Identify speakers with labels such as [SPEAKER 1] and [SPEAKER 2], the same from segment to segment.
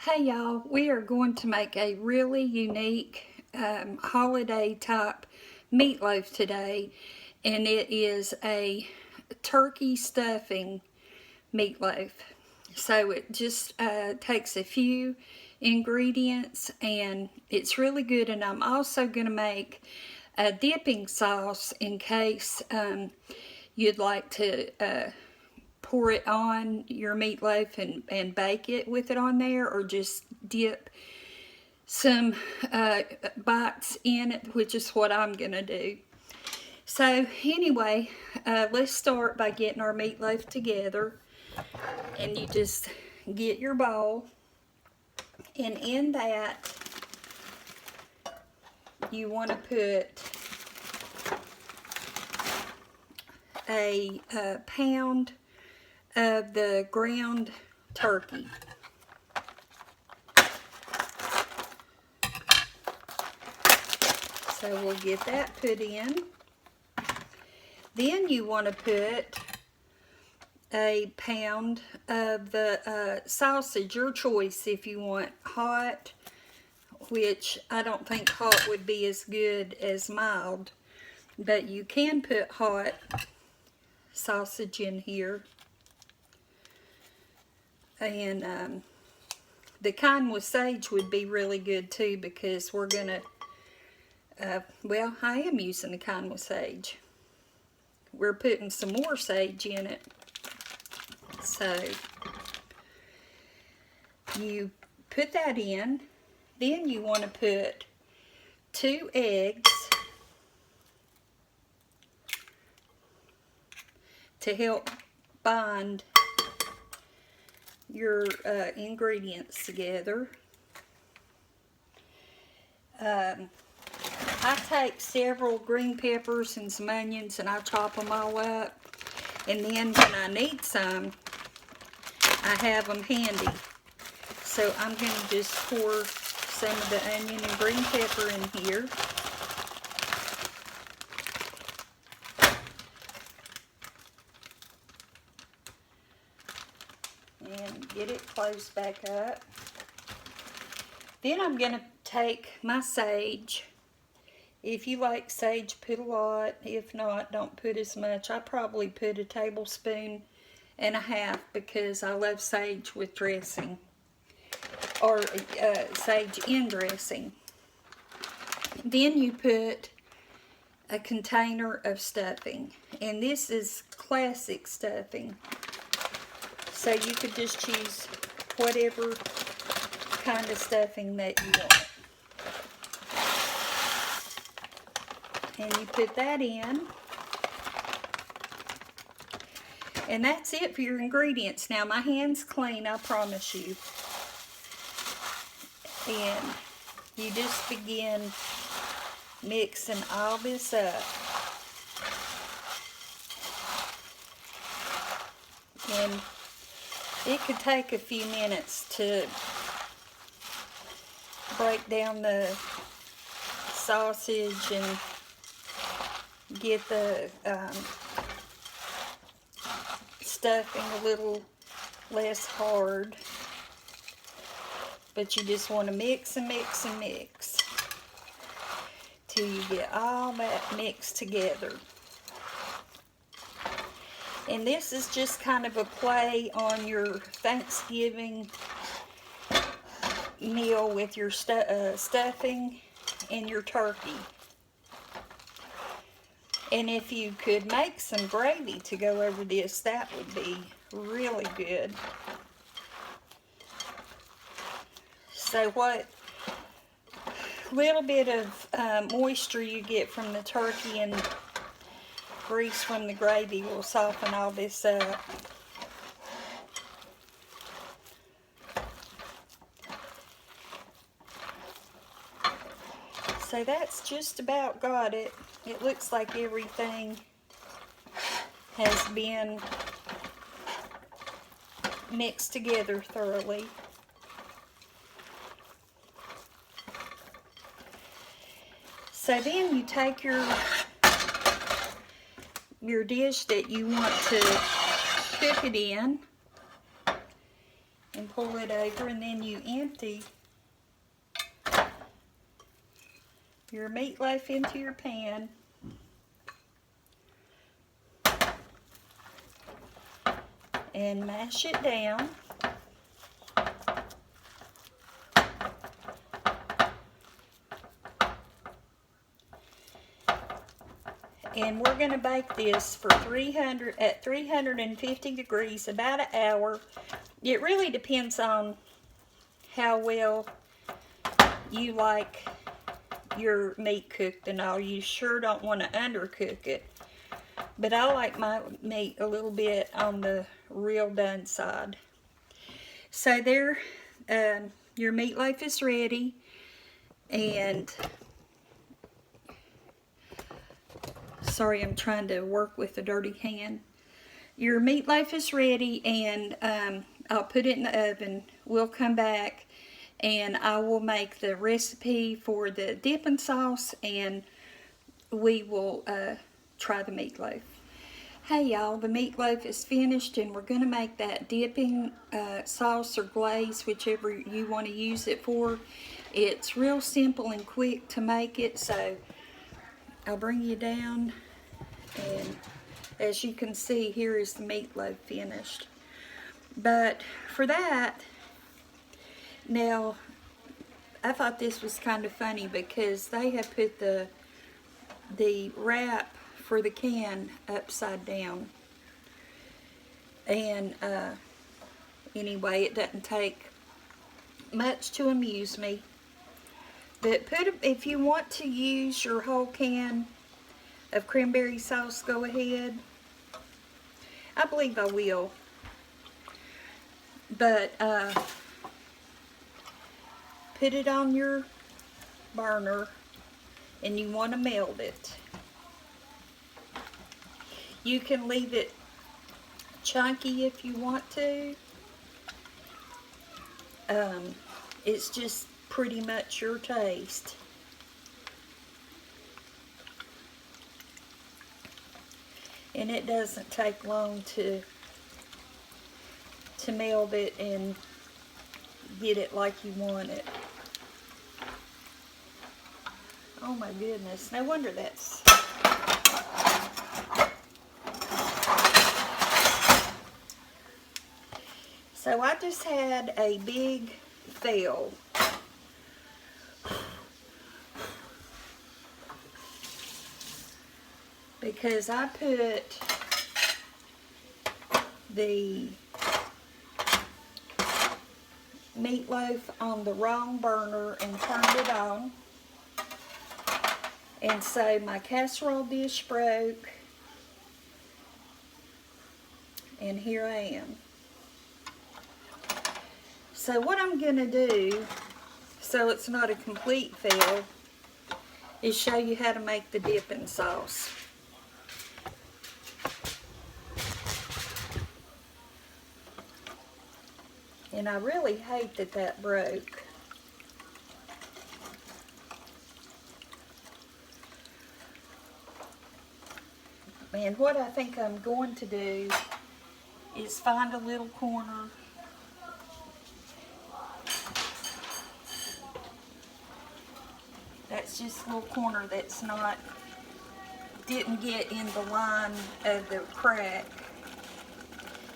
[SPEAKER 1] Hey y'all, we are going to make a really unique holiday type meatloaf today, and it is a turkey stuffing meatloaf. So it just takes a few ingredients and it's really good, and I'm also going to make a dipping sauce in case you'd like to pour it on your meatloaf and bake it with it on there, or just dip some bites in it, which is what I'm gonna do. So anyway, let's start by getting our meatloaf together. And you just get your bowl, and in that you want to put a pound of the ground turkey. So we'll get that put in. Then you want to put a pound of the sausage, your choice, if you want hot, which I don't think hot would be as good as mild, but you can put hot sausage in here. And the kind with sage would be really good too, because we're gonna well, I am using the kind with sage. We're putting some more sage in it. So you put that in. Then you want to put 2 eggs to help bind your ingredients together. I take several green peppers and some onions and I chop them all up, and then when I need some, I have them handy. So I'm going to just pour some of the onion and green pepper in here. And get it closed back up. Then I'm going to take my sage. If you like sage, put a lot. If not, don't put as much. I probably put a tablespoon and a half because I love sage with dressing, or sage in dressing. Then you put a container of stuffing, and this is classic stuffing. So you could just choose whatever kind of stuffing that you want. And you put that in. And that's it for your ingredients. Now my hand's clean, I promise you. And you just begin mixing all this up. And it could take a few minutes to break down the sausage and get the stuffing a little less hard. But you just want to mix and mix and mix till you get all that mixed together. And this is just kind of a play on your Thanksgiving meal with your stuffing and your turkey. And if you could make some gravy to go over this, that would be really good. So what little bit of moisture you get from the turkey and grease from the gravy will soften all this up. So that's just about got it. It looks like everything has been mixed together thoroughly. So then you take your dish that you want to cook it in, and pull it over, and then you empty your meatloaf into your pan. And mash it down. And we're going to bake this for 350 degrees, about an hour. It really depends on how well you like your meat cooked and all. You sure don't want to undercook it. But I like my meat a little bit on the real done side. So there, your meatloaf is ready. And sorry, I'm trying to work with a dirty hand. Your meatloaf is ready, and I'll put it in the oven. We'll come back and I will make the recipe for the dipping sauce, and we will try the meatloaf. Hey y'all, the meatloaf is finished, and we're going to make that dipping sauce or glaze, whichever you want to use it for. It's real simple and quick to make it, so I'll bring you down, and as you can see, here is the meatloaf finished. But for that, now, I thought this was kind of funny because they have put the wrap for the can upside down. And anyway, it doesn't take much to amuse me. But if you want to use your whole can of cranberry sauce, go ahead. I believe I will. But put it on your burner, and you want to melt it. You can leave it chunky if you want to. It's just pretty much your taste. And it doesn't take long to melt it and get it like you want it. Oh my goodness, no wonder that's... So I just had a big fail. Because I put the meatloaf on the wrong burner and turned it on. And so my casserole dish broke. And here I am. So what I'm going to do, so it's not a complete fail, is show you how to make the dipping sauce. And I really hate that that broke. And what I think I'm going to do is find a little corner that's just a little corner that's didn't get in the line of the crack.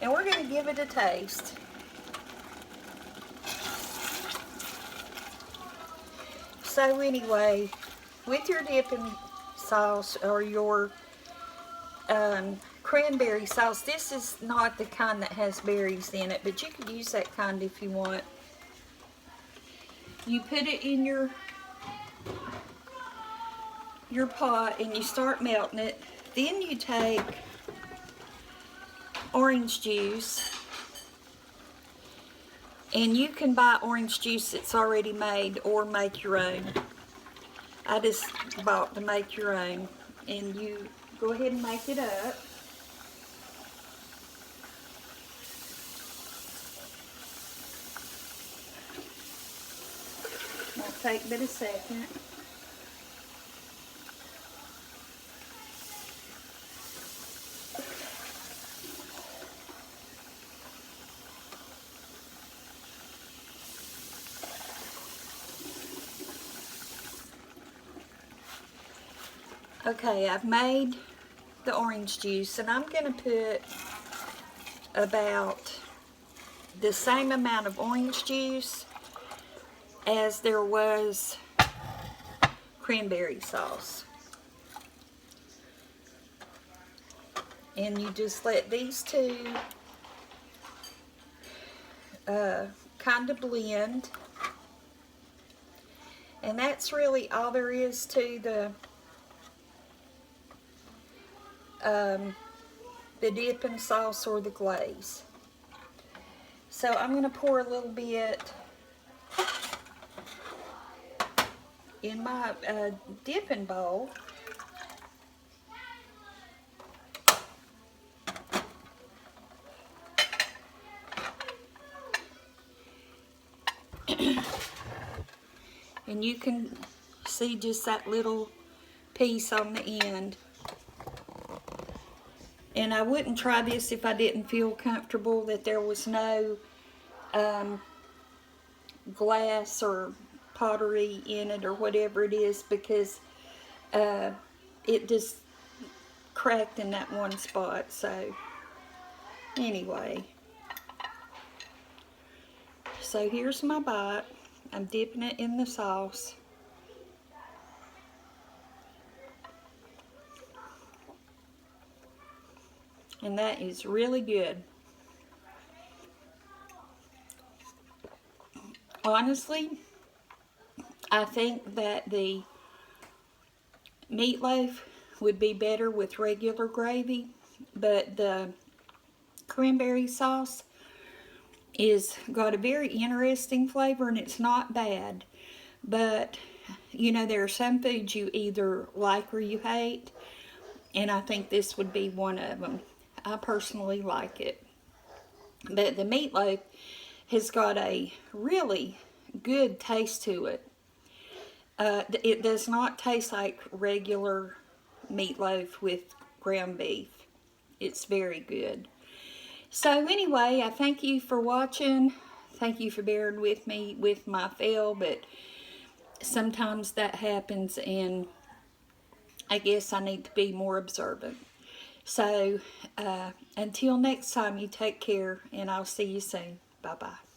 [SPEAKER 1] And we're going to give it a taste. So anyway, with your dipping sauce or your cranberry sauce, this is not the kind that has berries in it, but you could use that kind if you want. You put it in your pot and you start melting it. Then you take orange juice, and you can buy orange juice that's already made or make your own. I just bought to make your own, and you go ahead and make it up. Won't take but a second. Okay, I've made the orange juice, and I'm going to put about the same amount of orange juice as there was cranberry sauce. And you just let these two kind of blend. And that's really all there is to the dipping sauce or the glaze. So I'm going to pour a little bit in my dipping bowl. And you can see just that little piece on the end. And I wouldn't try this if I didn't feel comfortable that there was no glass or pottery in it or whatever it is, because it just cracked in that one spot. So anyway, so here's my bite. I'm dipping it in the sauce. And that is really good. Honestly, I think that the meatloaf would be better with regular gravy, but the cranberry sauce is got a very interesting flavor, and it's not bad. But you know, there are some foods you either like or you hate, and I think this would be one of them. I personally like it, but the meatloaf has got a really good taste to it. It does not taste like regular meatloaf with ground beef. It's very good. So anyway, I thank you for watching. Thank you for bearing with me with my fail, but sometimes that happens, and I guess I need to be more observant. So until next time, you take care, and I'll see you soon. Bye-bye.